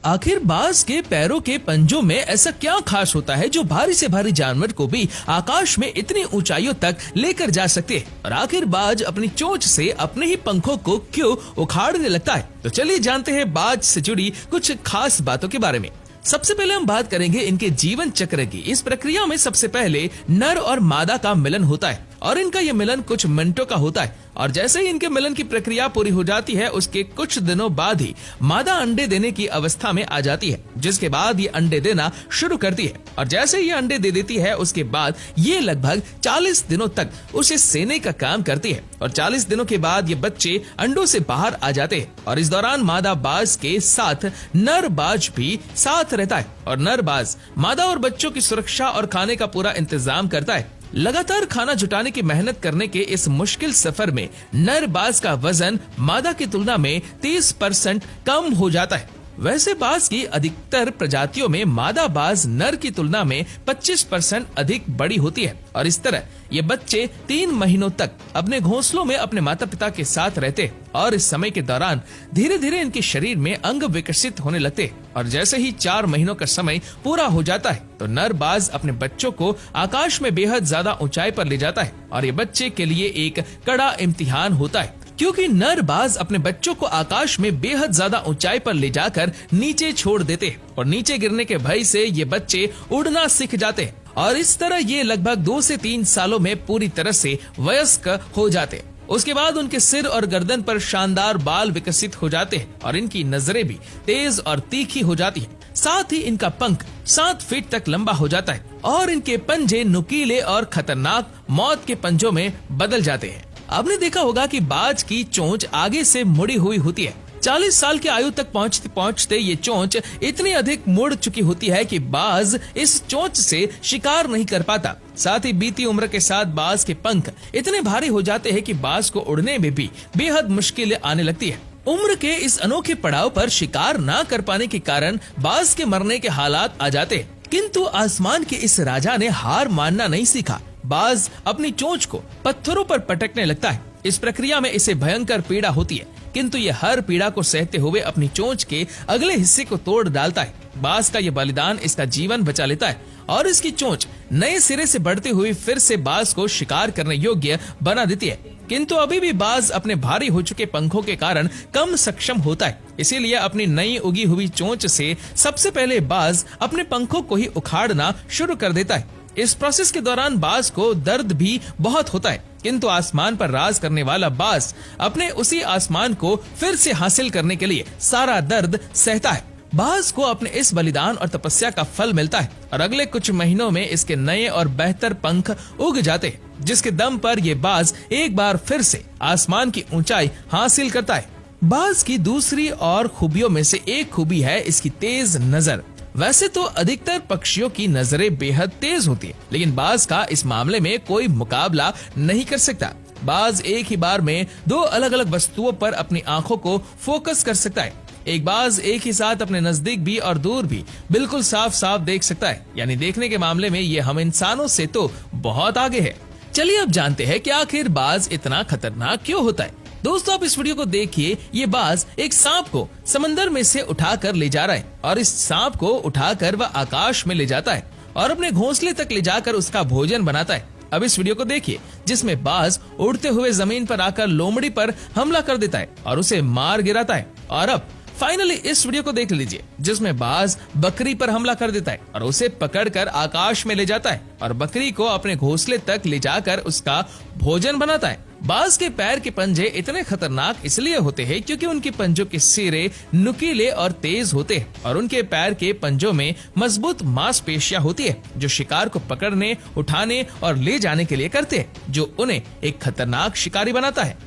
आखिर बाज के पैरों के पंजों में ऐसा क्या खास होता है जो भारी से भारी जानवर को भी आकाश में इतनी ऊंचाइयों तक लेकर जा सकते हैं? और आखिर बाज अपनी चोंच से अपने ही पंखों को क्यों उखाड़ने लगता है? तो चलिए जानते हैं बाज से जुड़ी कुछ खास बातों के बारे में। सबसे पहले हम बात करेंगे इनके जीवन चक्र की। इस प्रक्रिया में सबसे पहले नर और मादा का मिलन होता है और इनका यह मिलन कुछ मिनटों का होता है और जैसे ही इनके मिलन की प्रक्रिया पूरी हो जाती है उसके कुछ दिनों बाद ही मादा अंडे देने की अवस्था में आ जाती है, जिसके बाद ये अंडे देना शुरू करती है और जैसे ये अंडे दे देती है उसके बाद ये लगभग 40 दिनों तक उसे सेने का काम करती है और 40 दिनों के बाद ये बच्चे अंडों से बाहर आ जाते हैं और इस दौरान मादा बाज के साथ नर बाज भी साथ रहता है और नर बाज मादा और बच्चों की सुरक्षा और खाने का पूरा इंतजाम करता है। लगातार खाना जुटाने की मेहनत करने के इस मुश्किल सफर में नर बाज का वजन मादा की तुलना में 30% कम हो जाता है। वैसे बाज की अधिकतर प्रजातियों में मादा बाज नर की तुलना में 25% अधिक बड़ी होती है और इस तरह ये बच्चे 3 महीनों तक अपने घोंसलों में अपने माता पिता के साथ रहते हैं और इस समय के दौरान धीरे धीरे इनके शरीर में अंग विकसित होने लगते हैं और जैसे ही 4 महीनों का समय पूरा हो जाता है तो नर बाज अपने बच्चों को आकाश में बेहद ज्यादा ऊंचाई पर ले जाता है और ये बच्चे के लिए एक कड़ा इम्तिहान होता है, क्योंकि नर बाज अपने बच्चों को आकाश में बेहद ज्यादा ऊंचाई पर ले जाकर नीचे छोड़ देते हैं और नीचे गिरने के भय से ये बच्चे उड़ना सीख जाते हैं और इस तरह ये लगभग 2 से 3 सालों में पूरी तरह से वयस्क हो जाते हैं। उसके बाद उनके सिर और गर्दन पर शानदार बाल विकसित हो जाते हैं और इनकी नजरें भी तेज और तीखी हो जाती हैं। साथ ही इनका पंख 7 फीट तक लंबा हो जाता है और इनके पंजे नुकीले और खतरनाक मौत के पंजों में बदल जाते हैं। आपने देखा होगा कि बाज की चोंच आगे से मुड़ी हुई होती है। 40 साल की आयु तक पहुंचते पहुंचते ये चोंच इतनी अधिक मुड़ चुकी होती है कि बाज इस चोंच से शिकार नहीं कर पाता। साथ ही बीती उम्र के साथ बाज के पंख इतने भारी हो जाते हैं कि बाज को उड़ने में भी बेहद मुश्किल आने लगती है। उम्र के इस अनोखे पड़ाव पर शिकार न कर पाने के कारण बाज के मरने के हालात आ जाते हैं, किंतु आसमान के इस राजा ने हार मानना नहीं सीखा। बाज अपनी चोंच को पत्थरों पर पटकने लगता है। इस प्रक्रिया में इसे भयंकर पीड़ा होती है, किंतु ये हर पीड़ा को सहते हुए अपनी चोंच के अगले हिस्से को तोड़ डालता है। बाज का ये बलिदान इसका जीवन बचा लेता है और इसकी चोंच नए सिरे से बढ़ती हुई फिर से बाज को शिकार करने योग्य बना देती है, किंतु अभी भी बाज अपने भारी हो चुके पंखों के कारण कम सक्षम होता है। इसीलिए अपनी नई उगी हुई चोंच से सबसे पहले बाज अपने पंखों को ही उखाड़ना शुरू कर देता है। इस प्रोसेस के दौरान बाज को दर्द भी बहुत होता है, किंतु आसमान पर राज करने वाला बाज अपने उसी आसमान को फिर से हासिल करने के लिए सारा दर्द सहता है। बाज को अपने इस बलिदान और तपस्या का फल मिलता है और अगले कुछ महीनों में इसके नए और बेहतर पंख उग जाते हैं, जिसके दम पर ये बाज एक बार फिर से आसमान की ऊंचाई हासिल करता है। बाज की दूसरी और खूबियों में से एक खूबी है इसकी तेज नजर। वैसे तो अधिकतर पक्षियों की नजरें बेहद तेज होती है, लेकिन बाज का इस मामले में कोई मुकाबला नहीं कर सकता। बाज एक ही बार में 2 अलग अलग वस्तुओं पर अपनी आंखों को फोकस कर सकता है। एक बाज एक ही साथ अपने नजदीक भी और दूर भी बिल्कुल साफ साफ देख सकता है, यानी देखने के मामले में ये हम इंसानों से तो बहुत आगे है। चलिए अब जानते हैं कि आखिर बाज इतना खतरनाक क्यों होता है। दोस्तों आप इस वीडियो को देखिए। ये बाज एक सांप को समंदर में से उठाकर ले जा रहा है और इस सांप को उठाकर वह आकाश में ले जाता है और अपने घोंसले तक ले जाकर उसका भोजन बनाता है। अब इस वीडियो को देखिए जिसमें बाज उड़ते हुए जमीन पर आकर लोमड़ी पर हमला कर देता है और उसे मार गिराता है। और अब फाइनली इस वीडियो को देख लीजिए जिसमें बाज बकरी पर हमला कर देता है और उसे पकड़कर आकाश में ले जाता है और बकरी को अपने घोंसले तक ले जाकर उसका भोजन बनाता है। बाज के पैर के पंजे इतने खतरनाक इसलिए होते हैं क्योंकि उनके पंजों के सिरे नुकीले और तेज होते हैं और उनके पैर के पंजों में मजबूत मांसपेशियां होती है जो शिकार को पकड़ने, उठाने और ले जाने के लिए करते हैं, जो उन्हें एक खतरनाक शिकारी बनाता है।